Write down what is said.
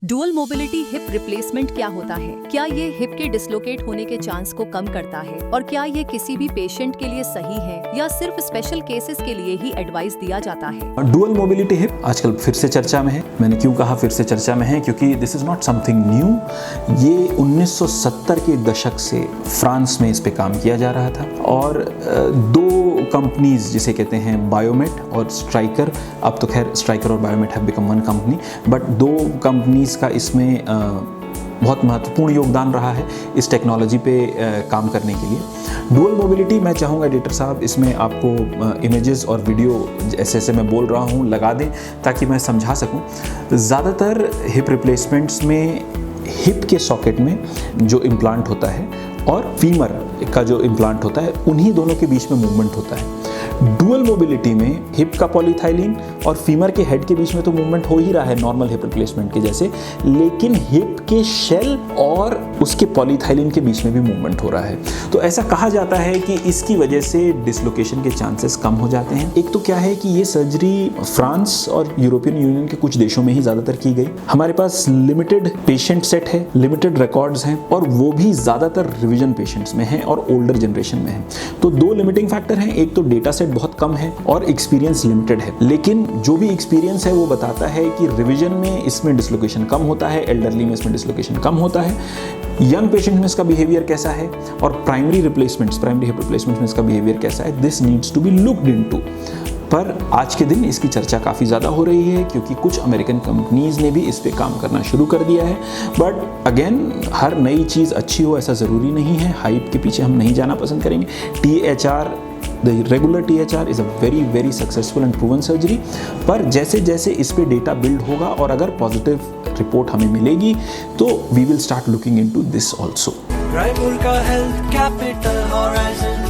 Dual mobility hip replacement क्या होता है? क्या ये हिप के डिसलोकेट होने के चांस को कम करता है? और क्या ये किसी भी पेशेंट के लिए सही है या सिर्फ स्पेशल केसेस के लिए ही एडवाइस दिया जाता है? डुअल मोबिलिटी हिप आजकल फिर से चर्चा में है। मैंने क्यों कहा फिर से चर्चा में है? क्योंकि this is not something new. ये 1970 के दशक से फ्रांस में इस पे काम किया जा रहा था और दो कंपनीज जिसे कहते हैं बायोमेट और स्ट्राइकर, अब तो खैर स्ट्राइकर और Biomet have become one company, but दो कंपनीज का इसमें बहुत महत्वपूर्ण योगदान रहा है इस टेक्नोलॉजी पे काम करने के लिए। डुअल मोबिलिटी, मैं चाहूँगा एडिटर साहब इसमें आपको इमेजेस और वीडियो ऐसे मैं बोल रहा हूँ लगा दें ताकि मैं समझा सकूँ। ज़्यादातर हिप रिप्लेसमेंट्स में हिप के सॉकेट में जो इम्प्लांट होता है और फीमर का जो इम्प्लांट होता है उन्हीं दोनों के बीच में मूवमेंट होता है। डुअल मोबिलिटी में हिप का पॉलीथाइलिन और फीमर के हेड के बीच में तो मूवमेंट हो ही रहा है नॉर्मल हिप रिप्लेसमेंट के जैसे, लेकिन हिप के शेल और उसके पॉलीथाइलिन के बीच में भी मूवमेंट हो रहा है। तो ऐसा कहा जाता है कि इसकी वजह से डिसलोकेशन के चांसेस कम हो जाते हैं। एक तो क्या है कि ये सर्जरी फ्रांस और यूरोपियन यूनियन के कुछ देशों में ही ज़्यादातर की गई। हमारे पास लिमिटेड पेशेंट सेट है, लिमिटेड रिकॉर्ड्स हैं और वो भी ज़्यादातर रिविजन पेशेंट्स में हैं और ओल्डर जनरेशन में हैं। तो दो लिमिटिंग फैक्टर हैं, एक तो डेटा सेट बहुत कम है और एक्सपीरियंस लिमिटेड है। लेकिन जो भी एक्सपीरियंस है वो बताता है कि रिवीजन में इसमें डिसलोकेशन कम होता है, एल्डरली में इसमें डिसलोकेशन कम होता है, यंग पेशेंट में इसका बिहेवियर कैसा है और प्राइमरी हिप रिप्लेसमेंट्स में इसका बिहेवियर कैसा है, this needs to be looked into. पर आज के दिन इसकी चर्चा काफ़ी ज़्यादा हो रही है क्योंकि कुछ अमेरिकन कंपनीज ने भी इस पे काम करना शुरू कर दिया है। बट अगेन, हर नई चीज़ अच्छी हो ऐसा ज़रूरी नहीं है, हाइप के पीछे हम नहीं जाना पसंद करेंगे। THR, The regular THR is a very very successful and proven surgery। पर जैसे जैसे इस पे डेटा बिल्ड होगा और अगर पॉजिटिव रिपोर्ट हमें मिलेगी तो we will start looking into this also। Raipur का हेल्थ कैपिटल हॉराइजन